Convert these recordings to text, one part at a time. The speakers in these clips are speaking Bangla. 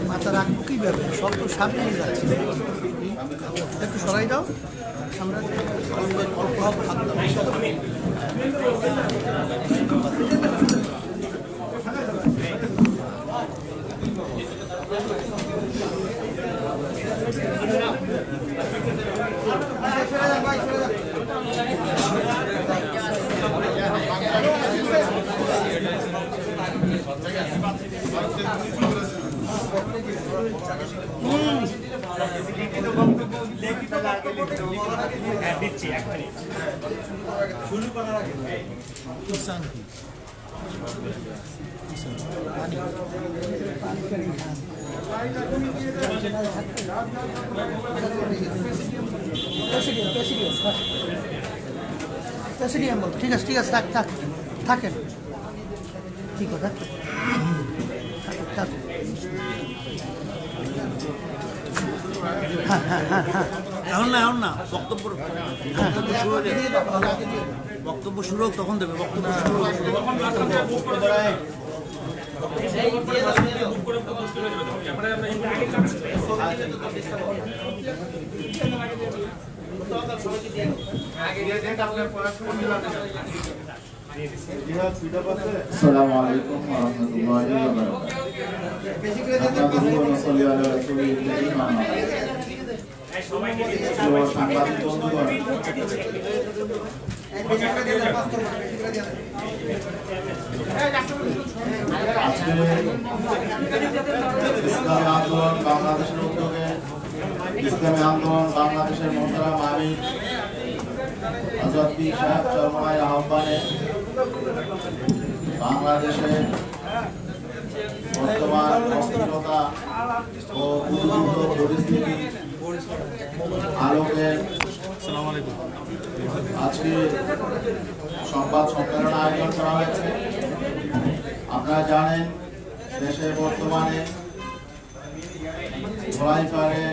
মাথা রাখবো কিভাবে? সব তো সামনে যাচ্ছে, একটু সরাই দাও। আমরা অল্প অল্প হাত ঠিক আছে থাকেন কি কথা এখন না বক্তব্য শুরু হোক তখন দেবে বক্তব্য শুরু আসসালামু আলাইকুম ওয়া রাহমাতুল্লাহি ওয়া বারাকাতুহু। সাংবাদিক বন্ধুগণ, আজকে ইসলামী আন্দোলন বাংলাদেশের উদ্যোগে ইসলামী আন্দোলন বাংলাদেশের মোহতারাম আমির হযরত পীর সাহেব চরমনাইর আহ্বানে বাংলাদেশে বর্তমান অস্থিরতা ও উদ্ভূত পরিস্থিতি আলোকে আজকে সংবাদ সম্মেলন আয়োজন করা হয়েছে। আপনারা জানেন দেশে বর্তমানে ধোলাইপাড়ে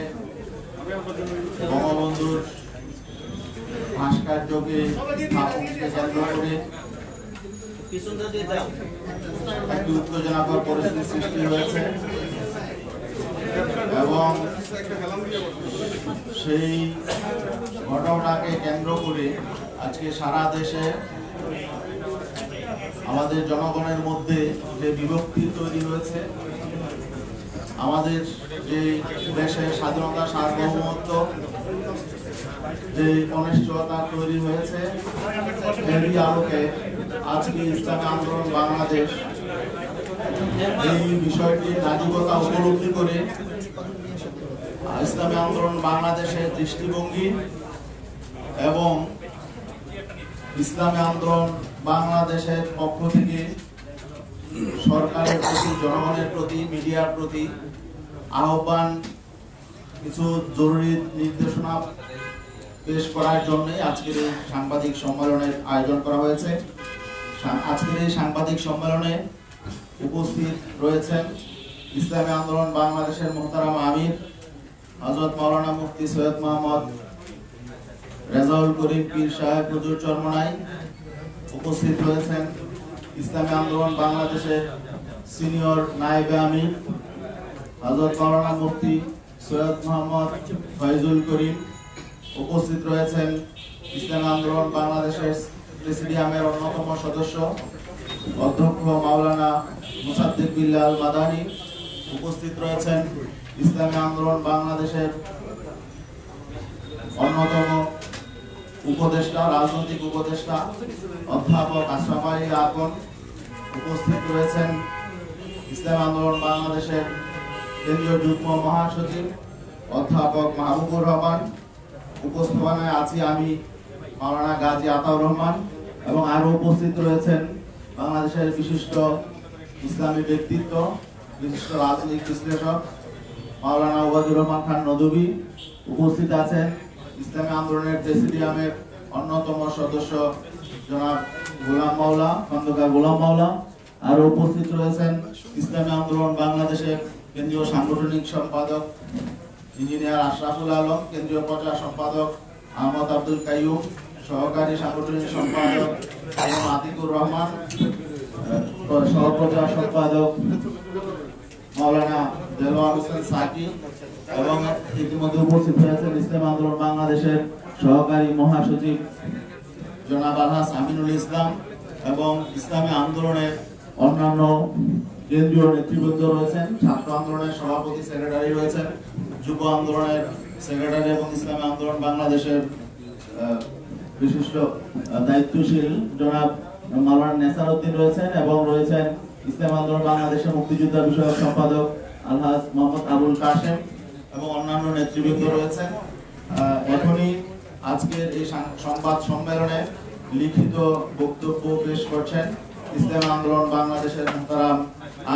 বঙ্গবন্ধুর ভাস্কর্যকে স্থাপনকে কেন্দ্র করে একটি উত্তেজনাকর পরিস্থিতি সৃষ্টি হয়েছে এবং সেই ঘটনাকে কেন্দ্র করে আজকে সারা দেশে আমাদের জনগণের মধ্যে যে বিভক্তি তৈরি হয়েছে, আমাদের যে দেশের স্বাধীনতা সার্বভৌমত্ব যে অনিশ্চয়তা তৈরি হয়েছে, এরই আলোকে আজকে ইসলামী আন্দোলন বাংলাদেশ এই বিষয়টির নাজুকতা উপলব্ধি করে ইসলামী আন্দোলন বাংলাদেশের দৃষ্টিভঙ্গি এবং ইসলামী আন্দোলন বাংলাদেশের পক্ষ থেকে সরকারের প্রতি, জনগণের প্রতি, মিডিয়ার প্রতি আহ্বান, কিছু জরুরি নির্দেশনা পেশ করার জন্য আজকের এই সাংবাদিক সম্মেলনের আয়োজন করা হয়েছে। আজকের এই সাংবাদিক সম্মেলনে উপস্থিত রয়েছেন ইসলামী আন্দোলন বাংলাদেশের মোহতারাম আমির হযরত মাওলানা মুফতি সৈয়দ মোহাম্মদ রেজাউল করিম পীর সাহেব হুজুর চরমনাই। উপস্থিত রয়েছেন ইসলামী আন্দোলন বাংলাদেশের সিনিয়র নায়েবে আমির হযরত মাওলানা মুফতি সৈয়দ মোহাম্মদ ফয়জুল করিম। উপস্থিত রয়েছেন ইসলামী আন্দোলন বাংলাদেশের প্রেসিডিয়ামের অন্যতম সদস্য অধ্যক্ষ মাওলানা মুসাদ্দিক বিল্লাল মাদানী। উপস্থিত রয়েছেন ইসলামী আন্দোলন বাংলাদেশের অন্যতম উপদেষ্টা, রাজনৈতিক উপদেষ্টা অধ্যাপক আশরাফ আলী আকন। উপস্থিত রয়েছেন ইসলামী আন্দোলন বাংলাদেশের কেন্দ্রীয় যুগ্ম মহাসচিব অধ্যাপক মাহবুবুর রহমান। উপস্থাপনায় আছি আমি মাওলানা গাজী আতাউর রহমান এবং আরো উপস্থিত রয়েছেন বাংলাদেশের বিশিষ্ট ইসলামী ব্যক্তিত্ব, বিশিষ্ট রাজনৈতিক বিশ্লেষক মাওলানা ওবায়দুর রহমান খান নদভী। উপস্থিত আছেন ইসলামী আন্দোলনের প্রেসিডিয়ামের অন্যতম সদস্য জনাব গোলাম মাওলা, খন্দকার গোলাম মাওলা। আরো উপস্থিত রয়েছেন ইসলামী আন্দোলন বাংলাদেশের কেন্দ্রীয় সাংগঠনিক সম্পাদক ইঞ্জিনিয়ার আশরাফুল আলম, কেন্দ্রীয় প্রচার সম্পাদক আহমদ আব্দুল কাইয়ুম, সহকারী সাংগঠনিক সম্পাদক আতিকুর রহমান, সহপ্রচার সম্পাদক মাওলানা দেলোয়ার হোসেন সাকি এবং ইতিমধ্যে উপস্থিত হয়েছেন ইসলামী আন্দোলন বাংলাদেশের সহকারী মহাসচিব জনাব আলহাজ আমিনুল ইসলাম এবং ইসলামী আন্দোলনের অন্যান্য কেন্দ্রীয় নেতৃবৃন্দ রয়েছেন, ছাত্র আন্দোলনের সভাপতি সেক্রেটারি রয়েছেন, যুব আন্দোলনের সেক্রেটারি এবং ইসলামী আন্দোলন বাংলাদেশের বিশিষ্ট দায়িত্বশীল জনাব মাওলানা নেসার উদ্দিন রয়েছেন এবং রয়েছেন ইসলামী আন্দোলন বাংলাদেশের মুক্তিযোদ্ধা বিষয়ক সম্পাদক আলহাজ মোহাম্মদ আবুল কাশেম এবং অন্যান্য নেতৃবৃন্দ রয়েছেন। এখনই আজকের এই সংবাদ সম্মেলনে লিখিত বক্তব্য পেশ করছেন ইসলামী আন্দোলন বাংলাদেশের মুহতারাম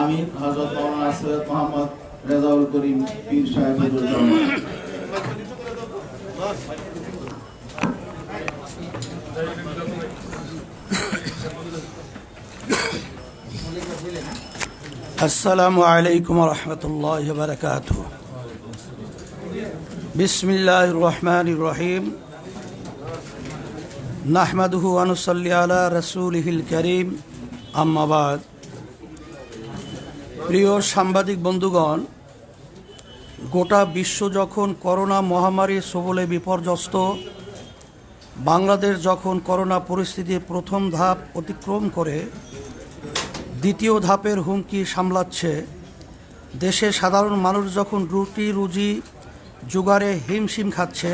আমির হযরত মাওলানা সৈয়দ মোহাম্মদ রেজাউল করিম পীর সাহেব হুজুর। আসসালামু আলাইকুম ওয়া রাহমাতুল্লাহি ওয়া বারাকাতুহু। বিসমিল্লাহির রহমানির রহিম। নাহমাদুহু ওয়া নুসাল্লি আলা রাসূলিহিল কারীম, আম্মা বাদ। প্রিয় সাংবাদিক বন্ধুগণ, গোটা বিশ্ব যখন করোনা মহামারীর ছোবলে বিপর্যস্ত, বাংলাদেশ যখন করোনা পরিস্থিতির প্রথম ধাপ অতিক্রম করে দ্বিতীয় ধাপের হুমকি সামলাচ্ছে, দেশে সাধারণ মানুষ যখন রুটি রুজি জোগাড়ে হিমশিম খাচ্ছে,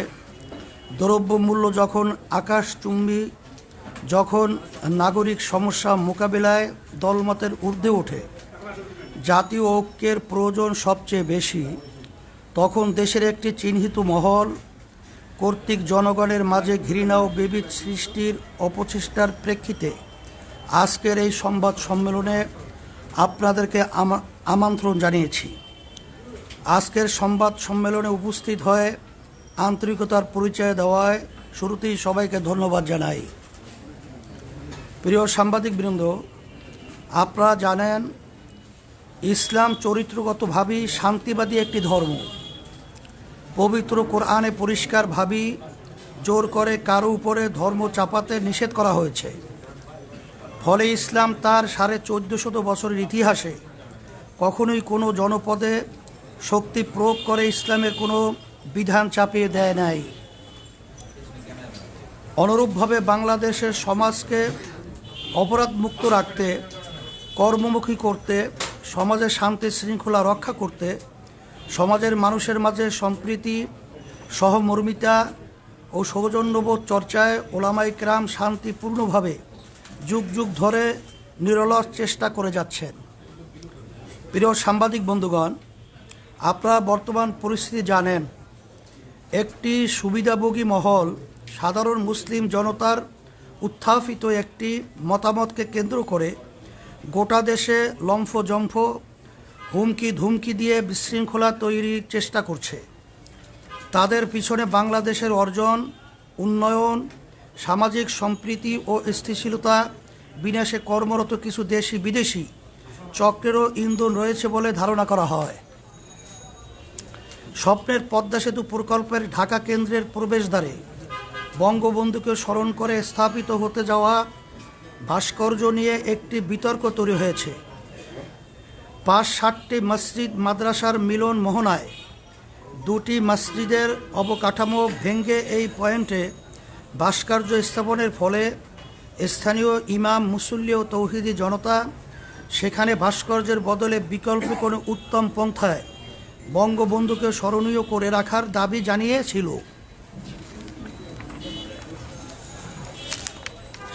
দ্রব্যমূল্য যখন আকাশচুম্বী, যখন নাগরিক সমস্যা মোকাবিলায় দলমতের ঊর্ধ্বে ওঠে, জাতীয় ঐক্যের প্রয়োজন সবচেয়ে বেশি, তখন দেশের একটি চিহ্নিত মহল কর্তৃক জনগণের মাঝে ঘৃণা ও বিভেদ সৃষ্টির অপচেষ্টার প্রেক্ষিতে আজকের এই সংবাদ সম্মেলনে আপনাদেরকে আমন্ত্রণ জানিয়েছি। আজকের সংবাদ সম্মেলনে উপস্থিত হয়ে আন্তরিকতার পরিচয় দেওয়ায় শুরুতেই সবাইকে ধন্যবাদ জানাই। প্রিয় সাংবাদিকবৃন্দ, আপনারা জানেন ইসলাম চরিত্রগতভাবেই শান্তিবাদী একটি ধর্ম। পবিত্র কোরআনে পরিষ্কারভাবেই জোর করে কারো উপরে ধর্ম চাপাতে নিষেধ করা হয়েছে। ফলে ইসলাম তার 1450 বছরের ইতিহাসে কখনোই কোনো জনপদে শক্তি প্রয়োগ করে ইসলামের কোনো বিধান চাপিয়ে দেয় নাই। অনুরূপভাবে বাংলাদেশের সমাজকে অপরাধমুক্ত রাখতে, কর্মমুখী করতে, সমাজের শান্তি শৃঙ্খলা রক্ষা করতে, সমাজের মানুষের মাঝে সম্প্রীতি, সহমর্মিতা ও সৌজন্যবোধ চর্চায় ওলামায়ে কেরাম শান্তিপূর্ণভাবে যুগ যুগ ধরে নিরলস চেষ্টা করে যাচ্ছেন। প্রিয় সাংবাদিক বন্ধুগণ, আপনারা বর্তমান পরিস্থিতি জানেন। একটি সুবিধাভোগী মহল সাধারণ মুসলিম জনতার উত্থাপিত একটি মতামতকে কেন্দ্র করে গোটা দেশে লম্ফজম্ফ, হুমকি ধুমকি দিয়ে বিশৃঙ্খলা তৈরির চেষ্টা করছে। তাদের পিছনে বাংলাদেশের অর্জন, উন্নয়ন, সামাজিক সম্প্রীতি ও স্থিতিশীলতা বিনাশে কর্মরত কিছু দেশি বিদেশি চক্রেরও ইন্ধন রয়েছে বলে ধারণা করা হয়। স্বপ্নের পদ্মা সেতু প্রকল্পের ঢাকা কেন্দ্রের প্রবেশদ্বারে বঙ্গবন্ধুকে স্মরণ করে স্থাপিত হতে যাওয়া ভাস্কর্য নিয়ে একটি বিতর্ক তৈরি হয়েছে। 5-7টি মসজিদ মাদ্রাসার মিলন মোহনায় 2টি মসজিদের অবকাঠামো ভেঙে এই পয়েন্টে ভাস্কর্য স্থাপনের ফলে স্থানীয় ইমাম, মুসল্লি ও তৌহিদি জনতা সেখানে ভাস্কর্যের বদলে বিকল্প কোনো উত্তম পন্থায় বঙ্গবন্ধুকে স্মরণীয় করে রাখার দাবি জানিয়েছিল।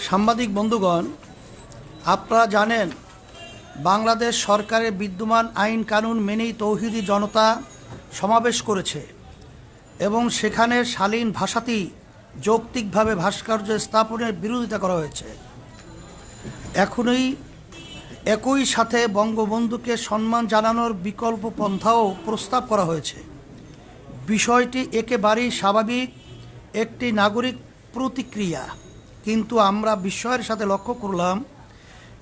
সাংবাদিক বন্ধুগণ, আপনারা জানেন বাংলাদেশ সরকারের বিদ্যমান আইন কানুন মেনেই তৌহিদি জনতা সমাবেশ করেছে এবং সেখানে শালীন ভাষাতেই যৌক্তিকভাবে ভাস্কর্য স্থাপনের বিরোধিতা করা হয়েছে। একই সাথে বঙ্গবন্ধুকে সম্মান জানানোর বিকল্প পন্থাও প্রস্তাব করা হয়েছে। বিষয়টি একেবারেই স্বাভাবিক একটি নাগরিক প্রতিক্রিয়া, কিন্তু আমরা বিস্ময়ের সাথে লক্ষ্য করলাম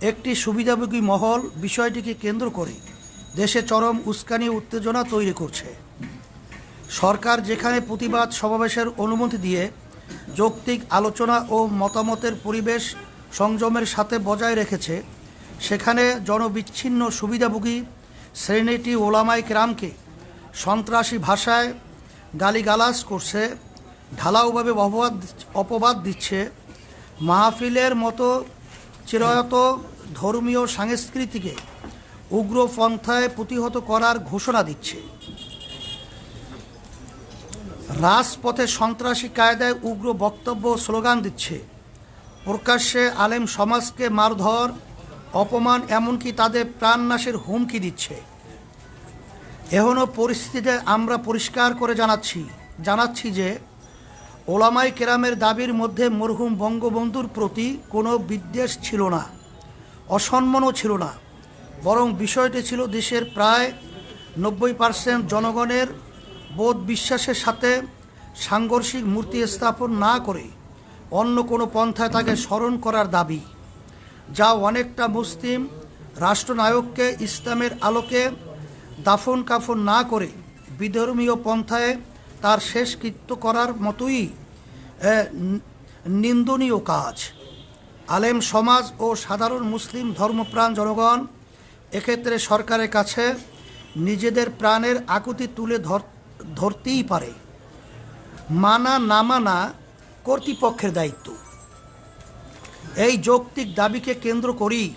একটি সুবিধাভোগী মহল বিষয়টিকে কেন্দ্র করে দেশে চরম উস্কানি উত্তেজনা তৈরি করছে। সরকার যেখানে প্রতিবাদ সমাবেশের অনুমতি দিয়ে যৌক্তিক আলোচনা ও মতামতের পরিবেশ সংযমের সাথে বজায় রেখেছে, সেখানে জনবিচ্ছিন্ন সুবিধাভোগী শ্রেণীটি ওলামায়ে কেরামকে সন্ত্রাসী ভাষায় গালিগালাজ করছে, ঢালাওভাবে অপবাদ দিচ্ছে, মাহফিলের মতো চিরায়ত ধর্মীয় সংস্কৃতিকে উগ্রপন্থায় প্রতিহত করার ঘোষণা দিচ্ছে। রাজপথে সন্ত্রাসী কায়দায় উগ্র বক্তব্য স্লোগান দিচ্ছে, প্রকাশ্যে আলেম সমাজকে মারধর, অপমান, এমনকি তাদের প্রাণনাশের হুমকি দিচ্ছে। এখনও পরিস্থিতিতে আমরা পরিষ্কার করে জানাচ্ছি যে ওলামাই কেরামের দাবির মধ্যে মরহুম বঙ্গবন্ধুর প্রতি কোনো বিদ্বেষ ছিল না, অসম্মানও ছিল না, বরং বিষয়টি ছিল দেশের প্রায় 90% জনগণের বোধ বিশ্বাসের সাথে সাংঘর্ষিক মূর্তি স্থাপন না করে অন্য কোনো পন্থায় তাকে স্মরণ করার দাবি, যা অনেকটা মুসলিম রাষ্ট্রনায়ককে ইসলামের আলোকে দাফন কাফন না করে বিধর্মীয় পন্থায় তার শেষকৃত্য করার মতোই নিন্দনীয় কাজ। আলেম সমাজ ও সাধারণ মুসলিম ধর্মপ্রাণ জনগণ এক্ষেত্রে সরকারের কাছে নিজেদের প্রাণের আকুতি তুলে ধরতেই পারে। মানা না মানা কর্তৃপক্ষের দায়িত্ব। এই যৌক্তিক দাবিকে কেন্দ্র করেই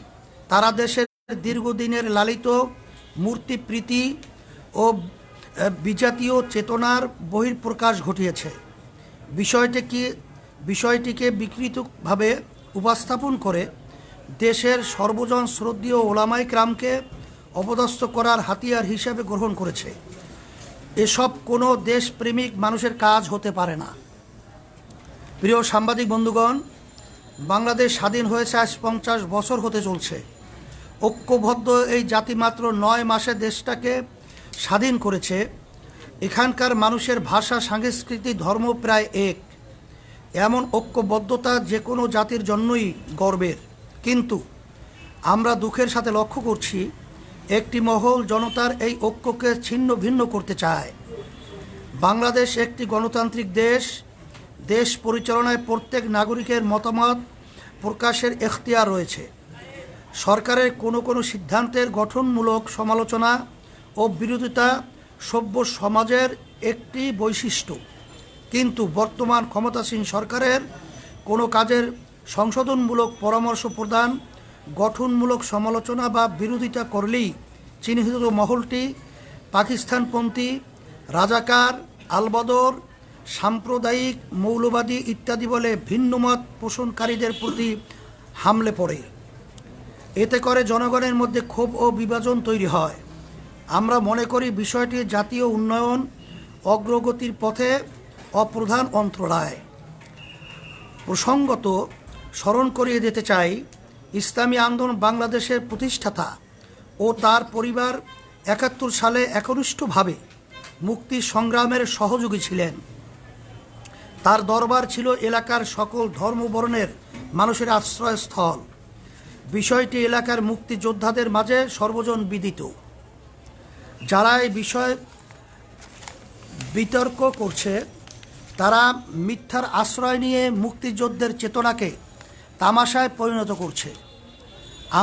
তারা দেশের দীর্ঘদিনের লালিত মূর্তিপ্রীতি ও বিজাতীয় চেতনার বহিঃপ্রকাশ ঘটিয়েছে। বিষয়টিকে বিকৃতভাবে উপস্থাপন করে দেশের সর্বজন শ্রদ্ধেয় ওলামায়ে কেরামকে অপদস্থ করার হাতিয়ার হিসেবে গ্রহণ করেছে। এসব কোনো দেশপ্রেমিক মানুষের কাজ হতে পারে না। প্রিয় সাংবাদিক বন্ধুগণ, বাংলাদেশ স্বাধীন হয়েছে আজ 50 বছর হতে চলছে। ঐক্যবদ্ধ এই জাতি মাত্র 9 মাসে দেশটাকে স্বাধীন করেছে। এখানকার মানুষের ভাষা, সংস্কৃতি, ধর্ম প্রায় এক। এমন ঐক্যবদ্ধতা যে কোনো জাতির জন্যই গর্বের। কিন্তু আমরা দুঃখের সাথে লক্ষ্য করছি, একটি মহল জনতার এই ঐক্যকে ছিন্ন ভিন্ন করতে চায়। বাংলাদেশ একটি গণতান্ত্রিক দেশ। দেশ পরিচালনায় প্রত্যেক নাগরিকের মতামত প্রকাশের এখতিয়ার রয়েছে। সরকারের কোনো সিদ্ধান্তের গঠনমূলক সমালোচনা ও বিরোধিতা সভ্য সমাজের একটি বৈশিষ্ট্য। কিন্তু বর্তমান ক্ষমতাসীন সরকারের কোনো কাজের সংশোধনমূলক পরামর্শ প্রদান, গঠনমূলক সমালোচনা বা বিরোধিতা করলেই চিহ্নিত মহলটি পাকিস্তানপন্থী, রাজাকার, আলবদর, সাম্প্রদায়িক, মৌলবাদী ইত্যাদি বলে ভিন্নমত পোষণকারীদের প্রতি হামলে পড়ে। এতে করে জনগণের মধ্যে ক্ষোভ ও বিভাজন তৈরি হয়। আমরা মনে করি বিষয়টি জাতীয় উন্নয়ন অগ্রগতির পথে অপ্রধান অন্তরায়। প্রসঙ্গত স্মরণ করিয়ে দিতে চাই, ইসলামী আন্দোলন বাংলাদেশের প্রতিষ্ঠাতা ও তার পরিবার 71 সালে একনিষ্ঠভাবে মুক্তি সংগ্রামের সহযোগী ছিলেন। তার দরবার ছিল এলাকার সকল ধর্মবর্ণের মানুষের আশ্রয়স্থল। বিষয়টি এলাকার মুক্তিযোদ্ধাদের মাঝে সর্বজন বিদিত। যারা এই বিষয়ে বিতর্ক করছে তারা মিথ্যার আশ্রয় নিয়ে মুক্তিযুদ্ধের চেতনাকে তামাশায় পরিণত করছে।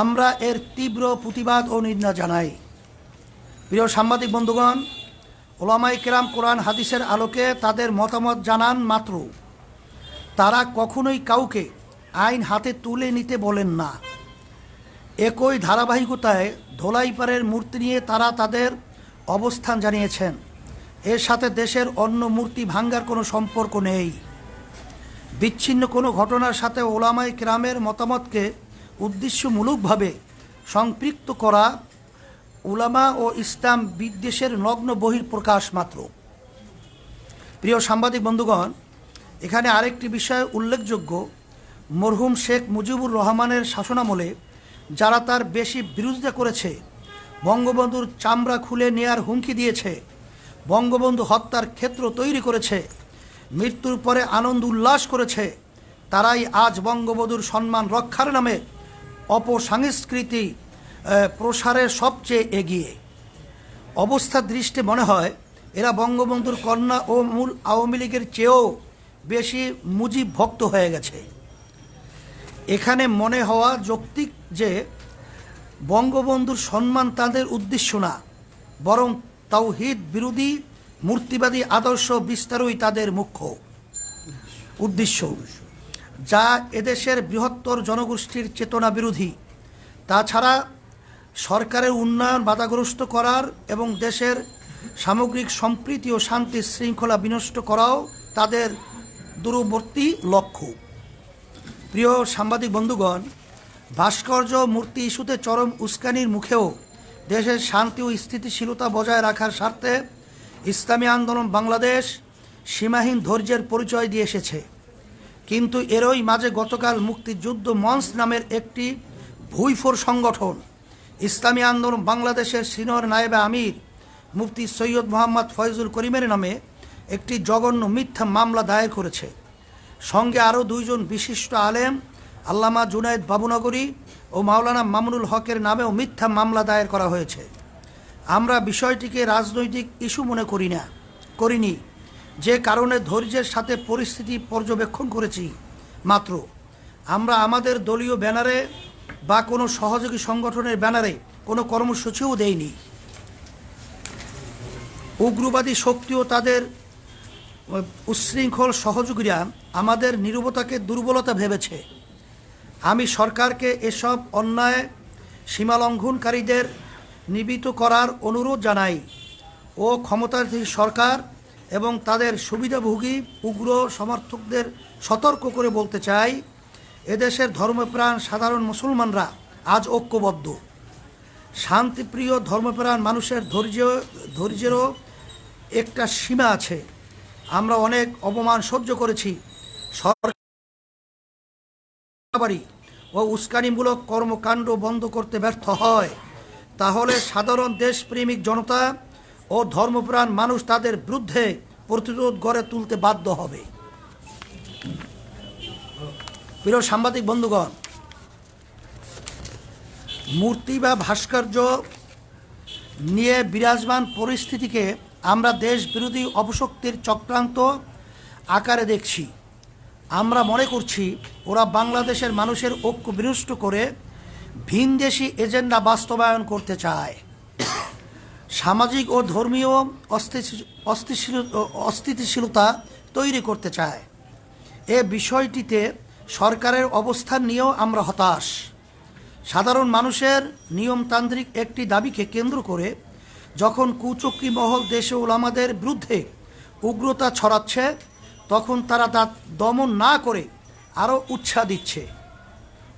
আমরা এর তীব্র প্রতিবাদ ও নিন্দা জানাই। প্রিয় সাংবাদিক বন্ধুগণ, ওলামায়ে কেরাম কোরআন হাদিসের আলোকে তাদের মতামত জানান মাত্র তারা কখনোই কাউকে আইন হাতে তুলে নিতে বলেন না। একই ধারাবাহিকতায় ধোলাইপাড়ের মূর্তি নিয়ে তারা তাদের অবস্থান জানিয়েছেন। এর সাথে দেশের অন্য মূর্তি ভাঙ্গার কোনো সম্পর্ক নেই। বিচ্ছিন্ন কোনো ঘটনার সাথে ওলামায়ে কেরামের মতামতকে উদ্দেশ্যমূলকভাবে সম্পৃক্ত করা উলামা ও ইসলাম বিদ্বেষের নগ্ন বহিঃপ্রকাশ মাত্র। প্রিয় সাংবাদিক বন্ধুগণ, এখানে আরেকটি বিষয় উল্লেখযোগ্য। মরহুম শেখ মুজিবুর রহমানের শাসনামলে যারা তার বেশি বিরোধিতা করেছে, বঙ্গবন্ধুর চামড়া খুলে নেয়ার হুমকি দিয়েছে, বঙ্গবন্ধু হত্যার ক্ষেত্র তৈরি করেছে, মৃত্যুর পরে আনন্দ উল্লাস করেছে, তারাই আজ বঙ্গবন্ধুর সম্মান রক্ষার নামে অপসংস্কৃতি প্রসারে সবচেয়ে এগিয়ে। অবস্থার দৃষ্টি মনে হয় এরা বঙ্গবন্ধুর কন্যা ও মূল আওয়ামী লীগের চেয়েও বেশি মুজিব ভক্ত হয়ে গেছে। এখানে মনে হওয়া যৌক্তিক যে বঙ্গবন্ধুর সম্মান তাদের উদ্দেশ্য না, বরং তাওহীদ বিরোধী মূর্তিবাদী আদর্শ বিস্তারই তাদের মুখ্য উদ্দেশ্য, যা এদেশের বৃহত্তর জনগোষ্ঠীর চেতনা বিরোধী। তাছাড়া সরকারের উন্নয়ন বাধাগ্রস্ত করার এবং দেশের সামগ্রিক সম্প্রীতি ও শান্তি শৃঙ্খলা বিনষ্ট করাও তাদের দূরবর্তী লক্ষ্য। প্রিয় সাংবাদিক বন্ধুগণ, ভাস্কর্য মূর্তি ইস্যুতে চরম উস্কানির মুখেও দেশের শান্তি ও স্থিতিশীলতা বজায় রাখার স্বার্থে ইসলামী আন্দোলন বাংলাদেশ সীমাহীন ধৈর্যের পরিচয় দিয়ে এসেছে। কিন্তু এরই মাঝে গতকাল মুক্তিযুদ্ধ মঞ্চ নামের একটি ভুইফোর সংগঠন ইসলামী আন্দোলন বাংলাদেশের সিনিয়র নায়েবে আমির মুফতি সৈয়দ মোহাম্মদ ফয়জুল করিমের নামে একটি জঘন্য মিথ্যা মামলা দায়ের করেছে। সঙ্গে আরও দুইজন বিশিষ্ট আলেম আল্লামা জুনায়েদ বাবুনগরী ও মাওলানা মামুনুল হকের নামেও মিথ্যা মামলা দায়ের করা হয়েছে। আমরা বিষয়টিকে রাজনৈতিক ইস্যু মনে করিনি, যে কারণে ধৈর্যের সাথে পরিস্থিতি পর্যবেক্ষণ করেছি মাত্র। আমরা আমাদের দলীয় ব্যানারে বা কোনো সহযোগী সংগঠনের ব্যানারে কোনো কর্মসূচিও দেইনি। উগ্রবাদী শক্তি ও তাদের উচ্ছৃঙ্খল সহযোগীরা আমাদের নীরবতাকে দুর্বলতা ভেবেছে। আমি সরকারকে এসব অন্যায় সীমালঙ্ঘনকারীদের নিবৃত্ত করার অনুরোধ জানাই ও ক্ষমতাধীন সরকার এবং তাদের সুবিধাভোগী উগ্র সমর্থকদের সতর্ক করে বলতে চাই, এদেশের ধর্মপ্রাণ সাধারণ মুসলমানরা আজ ঐক্যবদ্ধ। শান্তিপ্রিয় ধর্মপ্রাণ মানুষের ধৈর্যেরও একটা সীমা আছে। আমরা অনেক অপমান সহ্য করেছি। সরকার ও উস্কানিমূলক কর্মকাণ্ড বন্ধ করতে ব্যর্থ হয়, তাহলে সাধারণ দেশপ্রেমিক জনতা ও ধর্মপ্রাণ মানুষ তাদের বিরুদ্ধে প্রতিরোধ গড়ে তুলতে বাধ্য হবে। প্রিয় সাংবাদিক বন্ধুগণ, মূর্তি বা ভাস্কর্য নিয়ে বিরাজমান পরিস্থিতিকে আমরা দেশ বিরোধী অপশক্তির চক্রান্ত আকারে দেখছি। আমরা মনে করছি ওরা বাংলাদেশের মানুষের ঐক্য বিনষ্ট করে ভিনদেশি এজেন্ডা বাস্তবায়ন করতে চায়, সামাজিক ও ধর্মীয় অস্থিতিশীলতা তৈরি করতে চায়। এ বিষয়টিতে সরকারের অবস্থান নিয়েও আমরা হতাশ। সাধারণ মানুষের নিয়মতান্ত্রিক একটি দাবিকে কেন্দ্র করে যখন কুচক্রী মহল দেশে ওলামাদের বিরুদ্ধে উগ্রতা ছড়াচ্ছে, তখন তারা তা দমন না করে আরও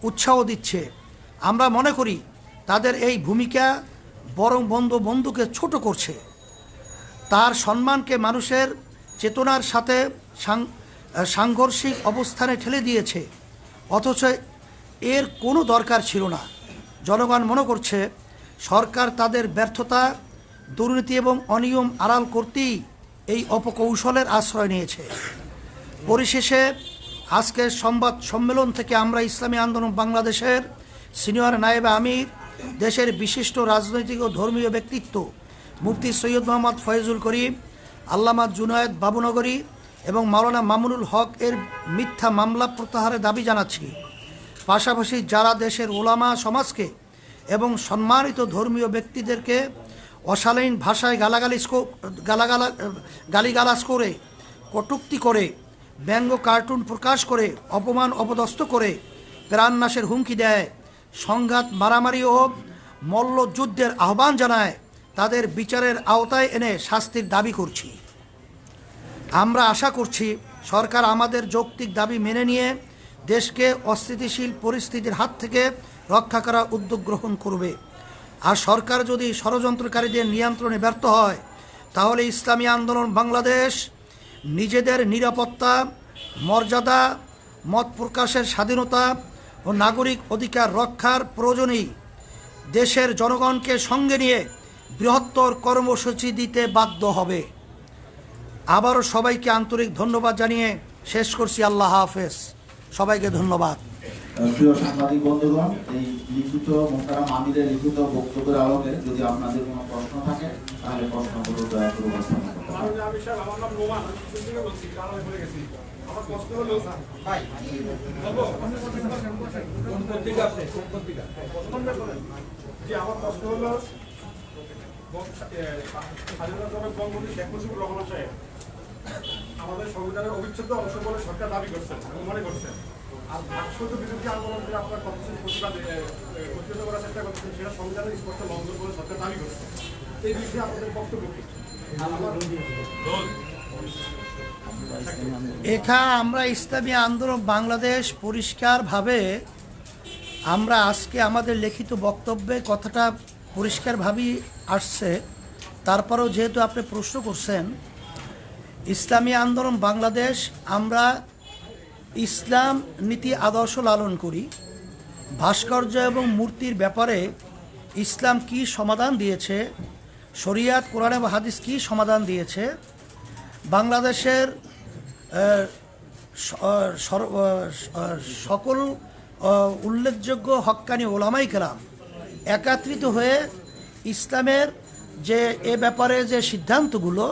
উৎসাহ দিচ্ছে। আমরা মনে করি তাদের এই ভূমিকা বরং বন্ধুকে ছোট করছে, তার সম্মানকে মানুষের চেতনার সাথে সাংঘর্ষিক অবস্থানে ঠেলে দিয়েছে, অথচ এর কোনো দরকার ছিল না। জনগণ মনে করছে সরকার তাদের ব্যর্থতা, দুর্নীতি এবং অনিয়ম আড়াল করতেই এই অপকৌশলের আশ্রয় নিয়েছে। পরিশেষে আজকের সংবাদ সম্মেলন থেকে আমরা ইসলামী আন্দোলন বাংলাদেশের সিনিয়র নায়েবে আমির, দেশের বিশিষ্ট রাজনৈতিক ও ধর্মীয় ব্যক্তিত্ব মুফতি সৈয়দ মোহাম্মদ ফয়জুল করিম, আল্লামা জুনায়েদ বাবুনগরী এবং মাওলানা মামুনুল হক এর মিথ্যা মামলা প্রত্যাহারের দাবি জানাচ্ছি। পাশাপাশি যারা দেশের ওলামা সমাজকে এবং সম্মানিত ধর্মীয় ব্যক্তিদেরকে অশালীন ভাষায় গালিগালাজ করে, কটূক্তি করে, ব্যঙ্গ কার্টুন প্রকাশ করে, অপমান অপদস্থ করে প্রাণনাশের হুমকি দেয়, সংঘাত মারামারি ও মল্লযুদ্ধের আহ্বান জানায়, তাদের বিচারের আওতায় এনে শাস্তির দাবি করছি। আমরা আশা করছি সরকার আমাদের যৌক্তিক দাবি মেনে নিয়ে দেশকে অস্থিতিশীল পরিস্থিতির হাত থেকে রক্ষা করার উদ্যোগ গ্রহণ করবে। আর সরকার যদি ষড়যন্ত্রকারীদের নিয়ন্ত্রণে ব্যর্থ হয়, তাহলে ইসলামী আন্দোলন বাংলাদেশ নিজেদের নিরাপত্তা, মর্যাদা, মত প্রকাশের স্বাধীনতা ও নাগরিক অধিকার রক্ষার প্রয়োজনেই দেশের জনগণকে সঙ্গে নিয়ে বৃহত্তর কর্মসূচি দিতে বাধ্য হবে। আবারও সবাইকে আন্তরিক ধন্যবাদ জানিয়ে শেষ করছি। আল্লাহ হাফেজ। সবাইকে ধন্যবাদ। প্রিয় সাংবাদিক বন্ধুগণ, এই লিখিত মোহতারাম আমিরের লিখিত বক্তব্যের আলোকে যদি আপনাদের কোনো প্রশ্ন থাকে তাহলে প্রশ্নগুলো দয়া করে উপস্থাপন করতে পারেন। আমার নাম নোমান, আমি বলছি, কারণ আমি ভুলে গেছি। আমার প্রশ্ন হলো ভাই যে আমার প্রশ্ন হলো স্বাধীনতা বঙ্গবন্ধু শেখ মুজিবুর রহমান সাহেব আমাদের সংবিধানের অবিচ্ছেদ্য অংশ বলে সরকার দাবি করছেন এবং মনে করছেন। আর ভাস্কর্য বিরোধী আন্দোলন করে আপনার কতদিন প্রতিবাদ প্রতিহত করার চেষ্টা করছেন, সেটা সংবিধানের স্পষ্ট লঙ্ঘন বলে সরকার দাবি করছে। এই বিষয়ে আপনাদের বক্তব্য কি? আমরা ইসলামী আন্দোলন বাংলাদেশ পরিষ্কারভাবে আমরা আজকে আমাদের লিখিত বক্তব্যে কথাটা পরিষ্কারভাবেই আসছে। তারপরেও যেহেতু আপনি প্রশ্ন করছেন, ইসলামী আন্দোলন বাংলাদেশ আমরা ইসলাম নীতি আদর্শ লালন করি। ভাস্কর্য এবং মূর্তির ব্যাপারে ইসলাম কি সমাধান দিয়েছে, শরিয়াত কোরআন এবং হাদিস কি সমাধান দিয়েছে, বাংলাদেশের সকল উল্লেখযোগ্য হক্কানি ওলামাই কেরাম একত্রিত হয়ে ইসলামের যে এ ব্যাপারে যে সিদ্ধান্তগুলো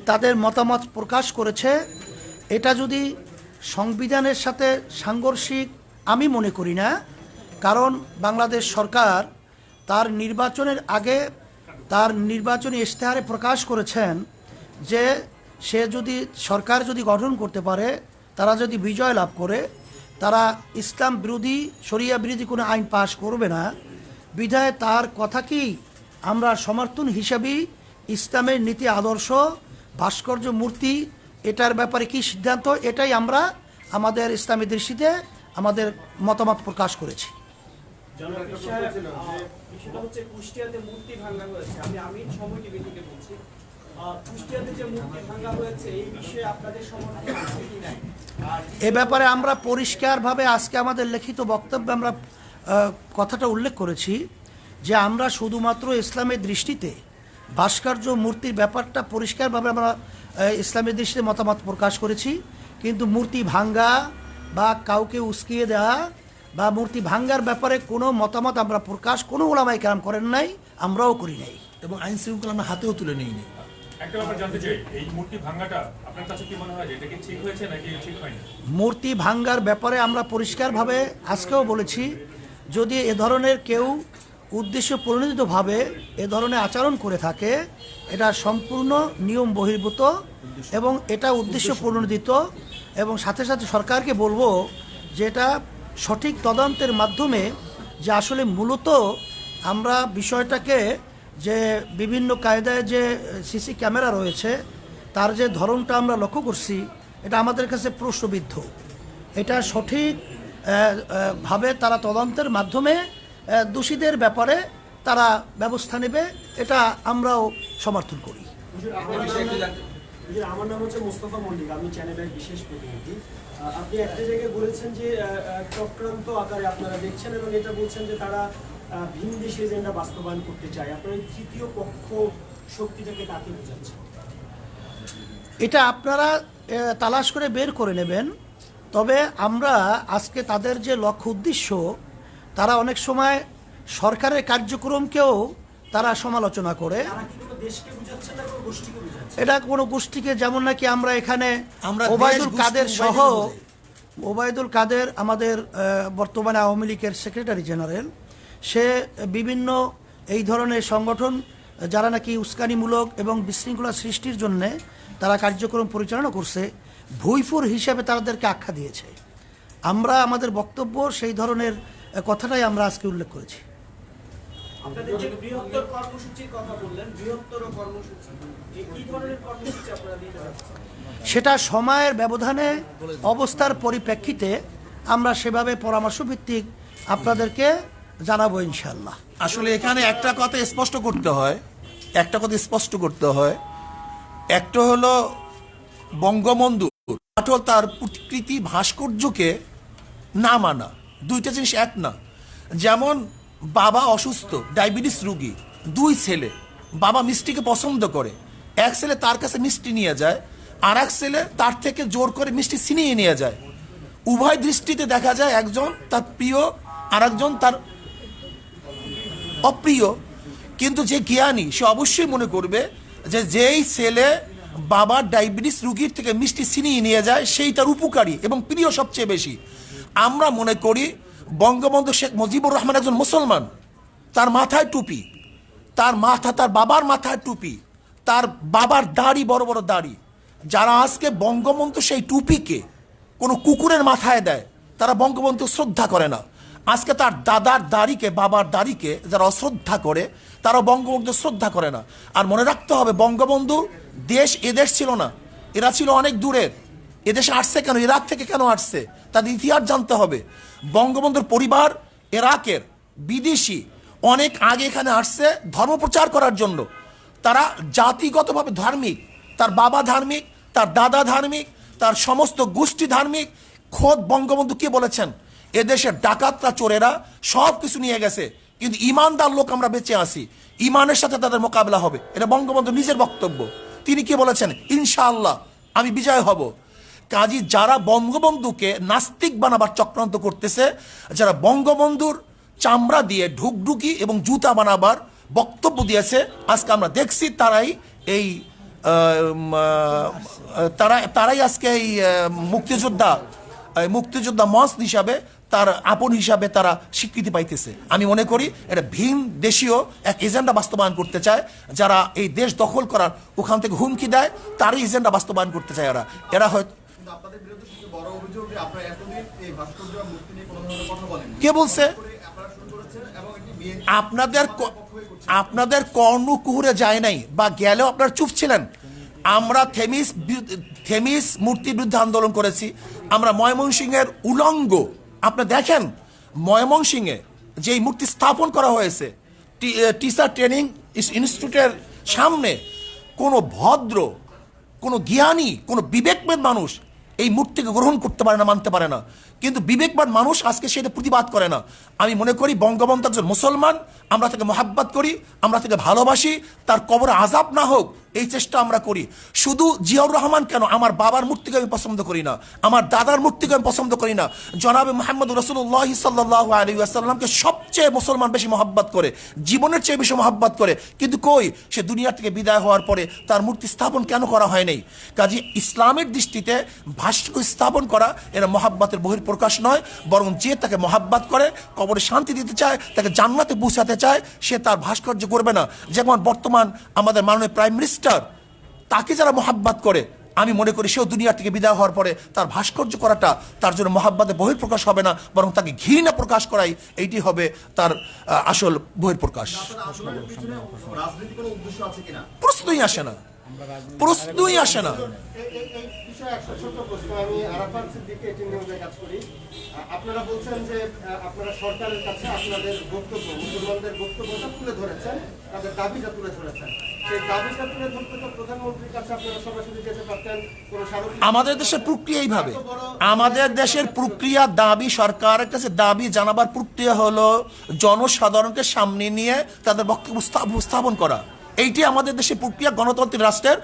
তাদের মতামত প্রকাশ করেছে, এটা যদি সংবিধানের সাথে সাংঘর্ষিক আমি মনে করি না। কারণ বাংলাদেশ সরকার তার নির্বাচনের আগে তার নির্বাচনী ইশতেহারে প্রকাশ করেছেন যে সে যদি সরকার যদি গঠন করতে পারে, তারা যদি বিজয় লাভ করে, তারা ইসলাম বিরোধী শরিয়া বিরোধী কোনো আইন পাশ করবে না। বিধায় তার কথা কি আমরা সমর্থন হিসাবেই ইসলামের নীতি আদর্শ ভাস্কর্য মূর্তি এটার ব্যাপারে কি সিদ্ধান্ত, এটাই আমরা আমাদের ইসলামী দৃষ্টিতে আমাদের মতামত প্রকাশ করেছি। বিষয়টা হচ্ছে কুষ্টিয়াতে মূর্তি ভাঙা হয়েছে। আমি সময় টিভি থেকে বলছি, কুষ্টিয়াতে যে মূর্তি ভাঙা হয়েছে এই বিষয়ে আপনাদের সমর্থন আছে কি নাই? এ ব্যাপারে আমরা পরিষ্কারভাবে আজকে আমাদের লিখিত বক্তব্যে আমরা কথাটা উল্লেখ করেছি যে আমরা শুধুমাত্র ইসলামের দৃষ্টিতে ভাস্কর্য মূর্তির ব্যাপারটা পরিষ্কারভাবে আমরা ইসলামের দৃষ্টিতে মতামত প্রকাশ করেছি। কিন্তু মূর্তি ভাঙ্গা বা কাউকে উস্কিয়ে দেওয়া বা মূর্তি ভাঙ্গার ব্যাপারে কোনো মতামত আমরা প্রকাশ কোনো ওলামায়ে কেরাম করেন নাই, আমরাও করি নাই এবং আইন শৃঙ্খলা আমরা হাতেও তুলে নিইনি। একটা ব্যাপার জানতে চাই, এই মূর্তি ভাঙাটা আপনার কাছে কি মনে হয় যে এটা কি ঠিক হয়েছে নাকি ঠিক হয়নি? মূর্তি ভাঙ্গার ব্যাপারে আমরা পরিষ্কারভাবে আজকেও বলেছি, যদি এ ধরনের কেউ উদ্দেশ্য প্রণোদিতভাবে এ ধরনের আচরণ করে থাকে, এটা সম্পূর্ণ নিয়ম বহির্ভূত এবং এটা উদ্দেশ্য প্রণোদিত। এবং সাথে সাথে সরকারকে বলবো যে এটা সঠিক তদন্তের মাধ্যমে যে আসলে মূলত আমরা বিষয়টাকে যে বিভিন্ন কায়দায় যে সিসি ক্যামেরা রয়েছে তার যে ধরনটা আমরা লক্ষ্য করছি, এটা আমাদের কাছে প্রশ্নবিদ্ধ। এটা সঠিক ভাবে তারা তদন্তের মাধ্যমে দোষীদের ব্যাপারে তারা ব্যবস্থা নেবে, এটা আমরাও সমর্থন করি। আমার নাম হচ্ছে মোস্তফা মল্লিক, আমি চ্যানেলের বিশেষ প্রতিনিধি। আপনি একটা জায়গায় বলেছেন যে চক্রান্ত আকারে আপনারা দেখছেন এবং এটা বলছেন যে তারা ভিনদেশি এজেন্ডা বাস্তবায়ন করতে চায়। আপনার এই তৃতীয় পক্ষ শক্তিটাকে কাকে বোঝাচ্ছে? এটা আপনারা তালাশ করে বের করে নেবেন। তবে আমরা আজকে তাদের যে লক্ষ্য উদ্দেশ্য, তারা অনেক সময় সরকারের কার্যক্রমকেও তারা সমালোচনা করে। এটা কোনো গোষ্ঠীকে, যেমন নাকি আমরা এখানে ওবায়দুল কাদের সহ, ওবায়দুল কাদের আমাদের বর্তমানে আওয়ামী লীগের সেক্রেটারি জেনারেল, সে বিভিন্ন এই ধরনের সংগঠন যারা নাকি উস্কানিমূলক এবং বিশৃঙ্খলা সৃষ্টির জন্যে তারা কার্যক্রম পরিচালনা করছে, ভুইফুর হিসাবে তাদেরকে আখ্যা দিয়েছে। আমরা আমাদের বক্তব্য সেই ধরনের কথাটাই আমরা আজকে উল্লেখ করেছি। আপনাদের যে বৃহত্তর কর্মসূচির কথা বললেন, বৃহত্তর কর্মসূচি কি ধরনের কর্মসূচি আপনারা দিতে যাচ্ছেন? সেটা সময়ের ব্যবধানে অবস্থার পরিপ্রেক্ষিতে আমরা সেভাবে পরামর্শ ভিত্তিক আপনাদেরকে জানাবো ইনশাআল্লাহ। আসলে এখানে একটা কথা স্পষ্ট করতে হয়, একটা হলো বঙ্গবন্ধু তার প্রতিকৃতি ভাস্কর্যকে না মানা, দুইটা জিনিস এক না। যেমন বাবা অসুস্থ, ডায়াবেটিস রোগী, দুই ছেলে, বাবা মিষ্টিকে পছন্দ করে, এক ছেলে তার কাছে মিষ্টি নিয়ে যায়, আর এক ছেলে তার থেকে জোর করে মিষ্টি ছিনিয়ে নিয়ে যায়। উভয় দৃষ্টিতে দেখা যায় একজন তার প্রিয় আর একজন তার অপ্রিয়। কিন্তু যে জ্ঞানী সে অবশ্যই মনে করবে যে যেই ছেলে বাবার ডায়াবেটিস রোগীর থেকে মিষ্টি ছিনিয়ে নিয়ে যায় সেই তার উপকারী এবং প্রিয় সবচেয়ে বেশি। আমরা মনে করি বঙ্গবন্ধু শেখ মুজিবুর রহমান একজন মুসলমান, তার মাথায় টুপি, তার বাবার মাথায় টুপি, তার বাবার দাড়ি, বড় বড় দাড়ি। যারা আজকে বঙ্গবন্ধু সেই টুপিকে কোনো কুকুরের মাথায় দেয়, তারা বঙ্গবন্ধু শ্রদ্ধা করে না। আজকে তার দাদার দাড়িকে, বাবার দাড়িকে যারা অশ্রদ্ধা করে, তারা বঙ্গবন্ধু শ্রদ্ধা করে না। আর মনে রাখতে হবে, বঙ্গবন্ধু এদেশ ছিল না, এরা ছিল অনেক দূরের। এদেশে আসছে কেন, ইরাক থেকে কেন আসছে, তাদের ইতিহাস জানতে হবে। বঙ্গবন্ধুর পরিবার ইরাকের, বিদেশি, অনেক আগে এখানে আসছে ধর্ম প্রচার করার জন্য। তারা জাতিগতভাবে ধার্মিক, তার বাবা ধার্মিক, তার দাদা ধার্মিক, তার সমস্ত গোষ্ঠী ধার্মিক। খোদ বঙ্গবন্ধু কে বলেছেন, এদেশের ডাকাতরা চোরেরা সব কিছু নিয়ে গেছে, কিন্তু ইমানদার লোক আমরা বেঁচে আসি, ইমানের সাথে তাদের মোকাবেলা হবে। এটা বঙ্গবন্ধু নিজের বক্তব্য। তিনি কি বলেছেন, ইনশাআল্লাহ আমি বিজয় হব। কাজী যারা বঙ্গবন্ধুকে নাস্তিক বানাবার চক্রান্ত করতেছে, যারা বঙ্গবন্ধুর চামড়া দিয়ে ঢুকঢুকি এবং জুতা বানাবার বক্তব্য দিয়েছে, আজকে আমরা দেখছি তারাই এই তারাই আজকে এই মুক্তিযোদ্ধা মঞ্চ হিসাবে, তার আপন হিসাবে তারা স্বীকৃতি পাইতেছে। আমি মনে করি এটা ভিন দেশীয় এক এজেন্ডা বাস্তবায়ন করতে চায়। যারা এই দেশ দখল করার ওখান থেকে হুমকি দেয়, তারই এজেন্ডা বাস্তবায়ন করতে চায় এরা হয়তো। কিন্তু আপনাদের বিরুদ্ধে সবচেয়ে বড় অভিযোগ যে আপনারা এতদিন এই ভাস্কর্য আর মূর্তি নিয়ে কোনো ধরনের কথা বলেননি। কে বলছে? আপনারা শুরু করেছেন এবং এটি বিএনপি আপনাদের কর্ণকুহুরে যায় নাই, বা গেলেও আপনারা চুপ ছিলেন। আমরা থেমিস মূর্তির বিরুদ্ধে আন্দোলন করেছি। আমরা ময়মনসিংহের উলঙ্গ, আপনি দেখেন ময়মনসিংহে যেই মূর্তি স্থাপন করা হয়েছে টিচার ট্রেনিং ইনস্টিটিউটের সামনে, কোনো ভদ্র, কোনো জ্ঞানী, কোনো বিবেকবান মানুষ এই মূর্তিকে গ্রহণ করতে পারে না, মানতে পারে না। কিন্তু বিবেকবান মানুষ আজকে সেটা প্রতিবাদ করে না। আমি মনে করি বঙ্গবন্ধু একজন মুসলমান, আমরা তাকে মহাব্বত করি, আমরা তাকে ভালোবাসি, তার কবরে আযাব না হোক এই চেষ্টা আমরা করি। শুধু জিয়াউর রহমান কেন, আমার বাবার মূর্তিকে আমি পছন্দ করি না, আমার দাদার মূর্তিকে আমি পছন্দ করি না। জনাবে মুহাম্মদ রাসূলুল্লাহ সাল্লাল্লাহু আলাইহি ওয়াসাল্লামকে সবচেয়ে মুসলমান বেশি মহাব্বত করে, জীবনের চেয়ে বেশি মহাব্বত করে, কিন্তু কই সে দুনিয়া থেকে বিদায় হওয়ার পরে তার মূর্তি স্থাপন কেন করা হয় নাই? কাজে ইসলামের দৃষ্টিতে ভাস্কর্য স্থাপন করা এরা মহাব্বতের বহিঃপ্রকাশ নয়, বরং যে তাকে মহাব্বত করে, কবরে শান্তি দিতে চায়, তাকে জান্নাতে পৌঁছাতে চায়, সে তার ভাস্কর্য করবে না। যেমন বর্তমান আমাদের মাননীয় প্রাইম মিনিস্টার, তাকে যারা মহাব্বত করে, আমি মনে করি সেও দুনিয়া থেকে বিদায় হওয়ার পরে তার ভাস্কর্য করাটা তার জন্য মহাব্বতে বহিঃপ্রকাশ হবে না, বরং তাকে ঘৃণা প্রকাশ করাই এইটি হবে তার আসল বহিঃপ্রকাশ। আন্দোলনের পিছনে রাজনৈতিক কোনো উদ্দেশ্য আছে কিনা? প্রশ্নই আসে না, প্রশ্নই আসে না। এই বিষয়ে একটা ছোট প্রশ্ন, আমি আরাফাত সিদ্দিকী এটি নিউজে কাজ করি। আপনারা বলছেন যে আপনারা সরকারের কাছে আপনাদের বক্তব্য, মুসলমানদের বক্তব্যটা তুলে ধরেছেন, তাদের দাবিটা তুলে ধরেছেন। সেই দাবিটা তুলে ধরতে তো প্রধানমন্ত্রীর কাছে আপনারা সরাসরি যেতে পারতেন। কোনো স্মারক আমাদের দেশের প্রক্রিয়া এইভাবে, আমাদের দেশের প্রক্রিয়া দাবি, সরকারের কাছে দাবি জানাবার প্রক্রিয়া হলো জনসাধারণকে সামনে নিয়ে তাদের বক্তব্য উপস্থাপন করা। এইটি আমাদের দেশের প্রক্রিয়া, গণতান্ত্রিক রাষ্ট্রের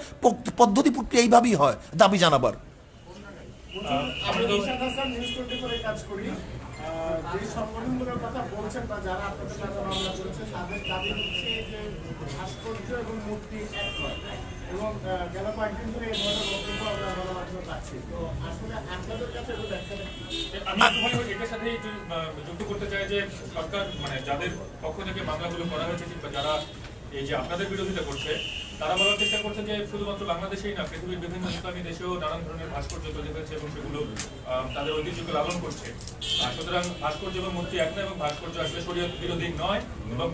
পদ্ধতি প্রক্রিয়া এইভাবেই হয় দাবি জানাবার। আমি নিশাদ হাসান নিউজ 24 এ কাজ করি। যে সংগঠনগুলোর কথা বলছেন বা যারা আপনাদের সাথে মামলা করেছেন, তাদের দাবি হচ্ছে যে ভাস্কর্য এবং মূর্তি এক নয়, এবং গেল কয়েকদিন ধরে এই ধরনের বক্তব্য আমরা গণমাধ্যমে পাচ্ছি। তো আসলে আপনাদের কাছে এটা ব্যাখ্যাটা কি? আমি একটু ভাই এটার সাথে একটু যুক্ত করতে চাই যে সরকার, মানে যাদের পক্ষ থেকে মামলাগুলো করা হয়েছে কিংবা যারা এই যে আপনাদের বিরোধিতা করছে, তারা বলার চেষ্টা করছেন যে শুধুমাত্র বাংলাদেশেই না, পৃথিবীর বিভিন্ন ইসলামী দেশেও নানান ধরনের ভাস্কর্য তৈরি হয়েছে এবং সেগুলো তাদের ঐতিহ্যকে লালন করছে। সুতরাং ভাস্কর্য এবং মূর্তি এক নয়, এবং ভাস্কর্য আসলে শরীয়ত বিরোধী নয়, এবং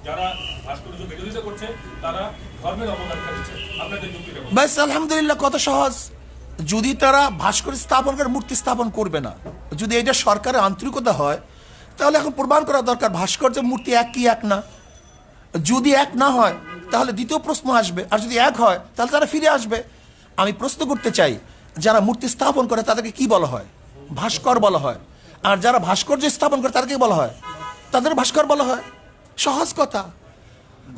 যারা ভাস্কর্য বিরোধিতা করছে তারা ধর্মের অবমাননা দিচ্ছে। আপনাদের যুক্তিটা বলুন। ব্যাস, আলহামদুলিল্লাহ, কত সহজ। যদি তারা ভাস্কর্য স্থাপন করে, মূর্তি স্থাপন করবে না, যদি এটা সরকারের আন্তরিকতা হয়, তাহলে এখন প্রমাণ করা দরকার ভাস্কর্য মূর্তি এক কি এক না। যদি এক না হয় তাহলে দ্বিতীয় প্রশ্ন আসবে, আর যদি এক হয় তাহলে তারা ফিরে আসবে। আমি প্রশ্ন করতে চাই, যারা মূর্তি স্থাপন করে তাদেরকে কি বলা হয়? ভাস্কর বলা হয়। আর যারা ভাস্কর্য স্থাপন করে তাদেরকে বলা হয়, তাদের ভাস্কর বলা হয়। সহজ কথা।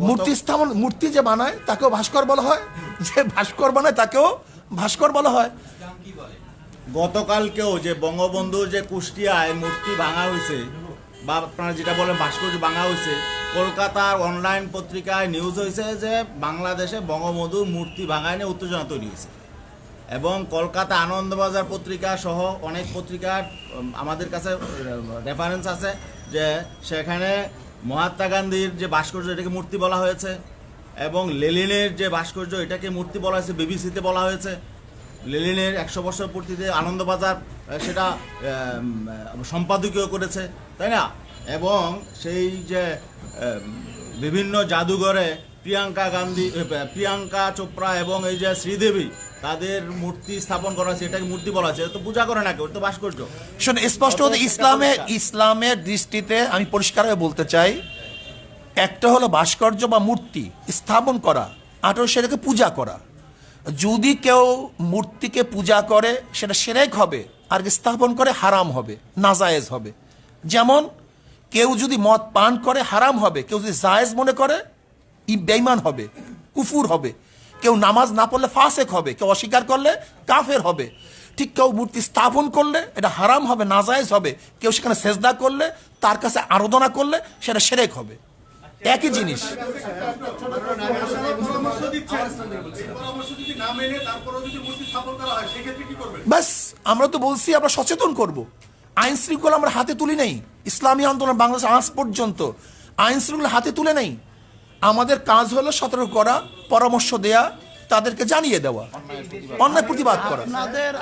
মূর্তি স্থাপন, মূর্তি যে বানায় তাকেও ভাস্কর বলা হয়, যে ভাস্কর বানায় তাকেও ভাস্কর বলা হয়। গতকালকেও যে বঙ্গবন্ধুর যে কুষ্টিয়ায় মূর্তি ভাঙা হয়েছে, বা আপনারা যেটা বলেন ভাস্কর্য ভাঙা হয়েছে, কলকাতার অনলাইন পত্রিকায় নিউজ হয়েছে যে বাংলাদেশে বঙ্গবন্ধুর মূর্তি ভাঙায় নিয়ে উত্তেজনা তৈরি হয়েছে। এবং কলকাতা আনন্দবাজার পত্রিকা সহ অনেক পত্রিকার আমাদের কাছে রেফারেন্স আছে যে সেখানে মহাত্মা গান্ধীর যে ভাস্কর্য এটাকে মূর্তি বলা হয়েছে, এবং লেনিনের যে ভাস্কর্য এটাকে মূর্তি বলা হয়েছে, বিবিসিতে বলা হয়েছে। লেনিনের 100 বছর পূর্তিতে আনন্দবাজার সেটা সম্পাদকীয় করেছে, তাই না? এবং সেই যে বিভিন্ন জাদুঘরে প্রিয়াঙ্কা চোপড়া এবং এই যে শ্রীদেবী, তাদের মূর্তি স্থাপন করা হয়েছে, এটাকে মূর্তি বলা হয়েছে। তো পূজা করে না কেউ, তো ভাস্কর্য। শোন, স্পষ্ট ইসলামের দৃষ্টিতে আমি পরিষ্কারভাবে বলতে চাই, একটা হলো ভাস্কর্য বা মূর্তি স্থাপন করা, আর হলো সেটাকে পূজা করা। যদি কেউ মূর্তিকে পূজা করে সেটা শিরক হবে, আর স্থাপন করে হারাম হবে, নাজায়েজ হবে। যেমন কেউ যদি মদ পান করে হারাম হবে, কেউ যদি জায়েজ মনে করে বেঈমান হবে, কুফুর হবে। কেউ নামাজ না পড়লে ফাসেক হবে, কেউ অস্বীকার করলে কাফের হবে। ঠিক কেউ মূর্তি স্থাপন করলে এটা হারাম হবে, নাজায়েজ হবে। কেউ সেখানে সেজদা করলে, তার কাছে আরাধনা করলে সেটা শিরক হবে। একই জিনিস। পরামর্শ দিচ্ছেন, এই পরামর্শ যদি না মেনে তারপরেও যদি মূর্তি স্থাপন করা হয় সেক্ষেত্রে কি করবেন? ব্যাস, আমরা তো বলছি আমরা সচেতন করব। আইন শৃঙ্খলা আমরা হাতে তুলি নাই। ইসলামী আন্দোলন বাংলাদেশ আজ পর্যন্ত আইন শৃঙ্খলা হাতে তুলে নেই। আমাদের কাজ হলো সতর্ক করা, পরামর্শ দেয়া, তাদেরকে জানিয়ে দেওয়া, অন্যায় প্রতিবাদ করা।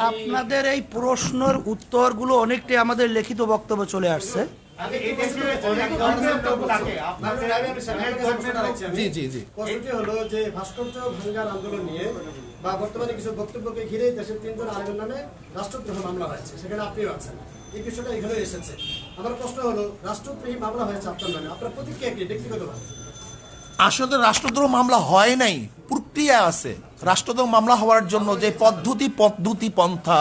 আপনাদের এই প্রশ্নের উত্তরগুলো অনেকটাই আমাদের লিখিত বক্তব্য চলে আসছে। প্রশ্নটি হলো যে ভাস্কর্য ভাঙ্গার আন্দোলন নিয়ে বা বর্তমানে কিছু বক্তব্যকে ঘিরে দেশের 3 জন আরেকজন নামে রাষ্ট্রদ্রোহ মামলা হয়েছে, সেখানে আপনিও আছেন। এই বিষয়টা এখানে এসেছে। আমার প্রশ্ন হলো, রাষ্ট্রদ্রোহী মামলা হয়েছে আপনার নামে, আপনার প্রতিক্রিয়া কি ব্যক্তিগতভাবে? আসলে রাষ্ট্রদ্রোহ মামলা হয় নাই, প্রক্রিয়া আছে। রাষ্ট্রদ্রোহ মামলা হওয়ার জন্য যে পদ্ধতি পন্থা,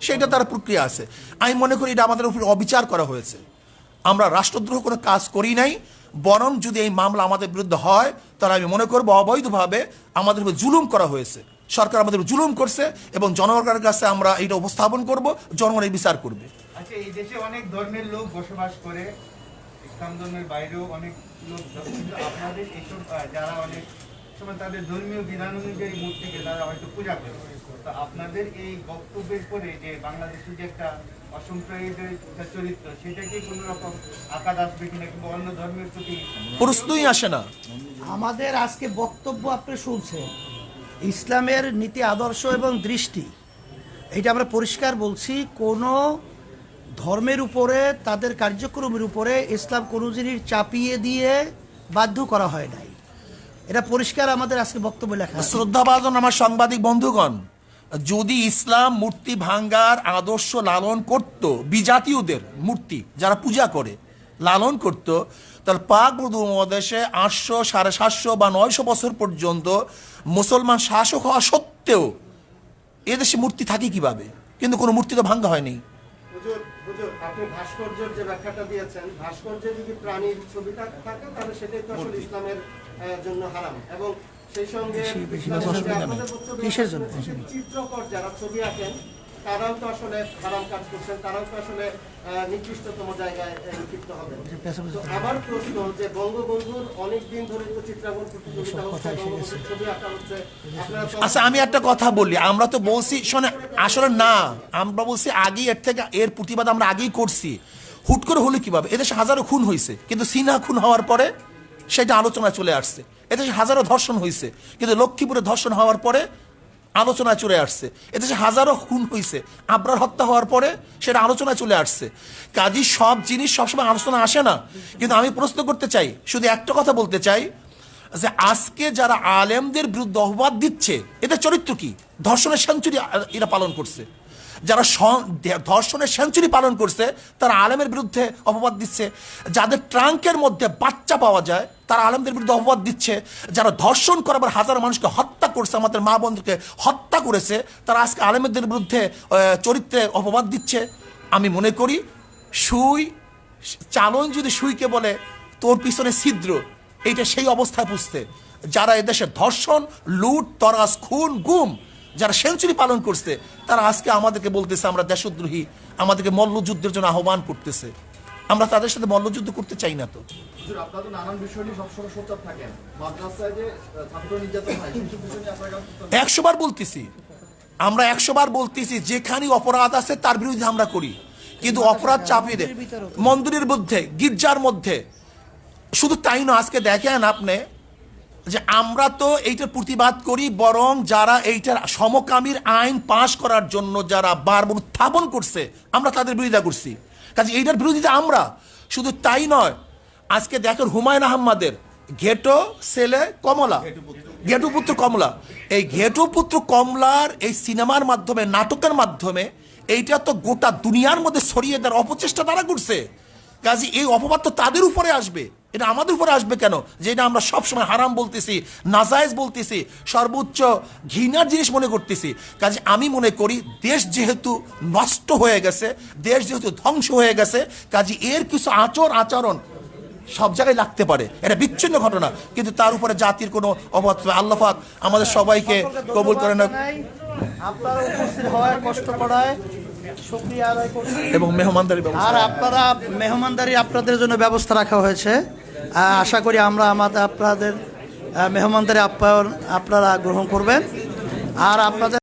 সেটা তার প্রক্রিয়া আছে। আমি মনে করি এটা আমাদের উপর অবিচার করা হয়েছে। আমরা রাষ্ট্রদ্রোহ কোনো কাজ করি নাই, বরং যদি এই মামলা আমাদের বিরুদ্ধে হয় তাহলে আমি মনে করবো অবৈধভাবে আমাদের উপর জুলুম করা হয়েছে। সরকার আমাদের উপর জুলুম করছে এবং জনগণের কাছে আমরা এটা উপস্থাপন করব, জনগণ এই বিচার করবে। আচ্ছা, এই দেশে অনেক ধর্মের লোক বসবাস করে, ইসলাম ধর্মের বাইরেও অনেক লোক, কিন্তু আপনাদের এইসব যারা অনেক সময় তাদের ধর্মীয় বিধান অনুযায়ী মূর্তিকে তারা হয়তো পূজা করে, তো আপনাদের এই বক্তব্যের পরে যে বাংলাদেশের যে একটা অসম্প্রদায়িত চরিত্র, সেটা কি কোনো রকম আঘাত আসবে কিনা, কিংবা অন্য ধর্মের প্রতি প্রশ্নই আসে না। আমাদের আজকে বক্তব্য আপনি শুনছেন, ইসলামের নীতি আদর্শ এবং দৃষ্টি, এটা আমরা পরিষ্কার বলছি। কোনো ধর্মের উপরে, তাদের কার্যক্রমের উপরে ইসলাম কোনো জিনিস চাপিয়ে দিয়ে বাধ্য করা হয় নাই। এটা পরিষ্কার আমাদের আজকে বক্তব্য লেখা আছে। শ্রদ্ধাভাজন আমার সাংবাদিক বন্ধুগণ, যদি ইসলাম মূর্তি ভাঙ্গার আদর্শ লালন করত, বিজাতীয়দের মূর্তি যারা পূজা করে লালন করত, তাহলে পাক উপমহাদেশে 800, 750 বা 900 বছর পর্যন্ত মুসলমান শাসক হওয়া সত্ত্বেও এদেশে মূর্তি থাকে কিভাবে? কিন্তু কোনো মূর্তি তো ভাঙ্গা হয়নি। হুজুর, আপনি ভাস্কর্যের যে ব্যাখ্যাটা দিয়েছেন, ভাস্কর্যে যদি প্রাণীর ছবিটা থাকে তাহলে সেটাই তো আসলে ইসলামের জন্য হারাম। এবং সেই সঙ্গে কিসের জন্য? চিত্রকর যারা ছবি আঁকেন তারাও তো আসলে হারাম কাজ করছেন, তারাও তো আসলে নির্দিষ্টতম জায়গায় নিক্ষিপ্ত হবেন। তো আমার প্রশ্ন যে বঙ্গবন্ধুর অনেকদিন ধরে তো চিত্রাঙ্কন প্রতিযোগিতা হচ্ছে, বঙ্গবন্ধুর ছবি আঁকা হচ্ছে, আপনারা তো আচ্ছা, আমি একটা কথা বলি, আমরা তো বলছি শোনে, আসলে না, আমরা বলছি আগেই এর প্রতিবাদ আমরা আগেই করছি। হুট করে হলো কিভাবে? এদেশে হাজারো খুন হয়েছে, কিন্তু সিনহা খুন হওয়ার পরে সেটা আলোচনায় চলে আসছে। এদেশে হাজারো ধর্ষণ হয়েছে, কিন্তু লক্ষ্মীপুরে ধর্ষণ হওয়ার পরে আলোচনায় চলে আসছে। এদেশে হাজারো খুন হয়েছে, আবরার হত্যা হওয়ার পরে সেটা আলোচনায় চলে আসছে। কাজী সব জিনিস সবসময় আলোচনা আসে না। কিন্তু আমি প্রশ্ন করতে চাই, শুধু একটা কথা বলতে চাই, যে আজকে যারা আলেমদের বিরুদ্ধে অপবাদ দিচ্ছে, এদের চরিত্র কি? ধর্ষণের সেঞ্চুরি এরা পালন করছে। যারা ধর্ষণের সেঞ্চুরি পালন করছে তারা আলেমের বিরুদ্ধে অপবাদ দিচ্ছে। যাদের ট্রাঙ্কের মধ্যে বাচ্চা পাওয়া যায় তারা আলেমদের বিরুদ্ধে অপবাদ দিচ্ছে। যারা ধর্ষণ করাবার হাজার মানুষকে হত্যা করছে, আমাদের মা বোনদেরকে হত্যা করেছে, তারা আজকে আলেমদের বিরুদ্ধে চরিত্রে অপবাদ দিচ্ছে। আমি মনে করি চালন যদি সুইকে বলে তোর পিছনে ছিদ্র, এইটা সেই অবস্থায় পুষতে। যারা এদেশে ধর্ষণ, লুট, তরাস, খুন, গুম, যারা সেঞ্চুরি পালন করছে, তারা আজকে আমাদেরকে বলতেছে আমরা দেশদ্রোহী, আমাদেরকে মল্লযুদ্ধের জন্য আহ্বান করতেছে। আমরা তাদের সাথে মল্লযুদ্ধ করতে চাই না। তো আপনারা তো নানান বিষয় নিয়ে সবসময় সোচ্চার থাকেন, মাদ্রাসায় যে ছাত্র নির্যাতন হয় সেসব বিষয় নিয়ে আপনারা 100 বার বলতেছি, আমরা 100 বার বলতেছি, যেখানে অপরাধ আছে তার বিরুদ্ধে আমরা করি, কিন্তু অপরাধ চাপিয়ে দেয় মন্দিরের মধ্যে, গির্জার মধ্যে। শুধু তাই না, আজকে দেখেন আপনি যে আমরা তো এইটার প্রতিবাদ করি, বরং যারা এইটার সমকামীর আইন পাশ করার জন্য যারা বারবার উত্থাপন করছে, আমরা তাদের বিরোধিতা করছি। কাজে এইটার বিরোধিতা আমরা। শুধু তাই নয়, আজকে দেখেন হুমায়ুন আহমেদের ঘেটো ছেলে কমলা, ঘেটুপুত্র কমলা, এই ঘেটুপুত্র কমলার এই সিনেমার মাধ্যমে, নাটকের মাধ্যমে এইটা তো গোটা দুনিয়ার মধ্যে ছড়িয়ে দেওয়ার অপচেষ্টা তারা করছে। কাজে এই অপবাদ তো তাদের উপরে আসবে। এটা আমাদের উপরে আসবে কেন? যে এটা আমরা সবসময় হারাম বলতেছি, নাজায়েজ বলতেছি, সর্বোচ্চ ঘৃণার জিনিস মনে করতেছি। কাজে আমি মনে করি দেশ যেহেতু নষ্ট হয়ে গেছে, দেশ যেহেতু ধ্বংস হয়ে গেছে, কাজে এর কিছু আচরণ সব জায়গায় লাগতে পারে, এটা বিচ্ছিন্ন ঘটনা, কিন্তু তার উপরে জাতির কোনো অবাধ। আল্লাহ পাক আমাদের সবাইকে কবুল করে না আপনারা উপস্থিত হওয়ায়, কষ্ট করায় শুকরিয়া আদায় করছি। এবং মেহমানদারি আর ব্যবস্থা আপনারা মেহমানদারি আপনাদের জন্য ব্যবস্থা রাখা হয়েছে। আশা করি আপনাদের মেহমানদারি আপ্যায়ন আপনারা গ্রহণ করবেন। আর আপনাদের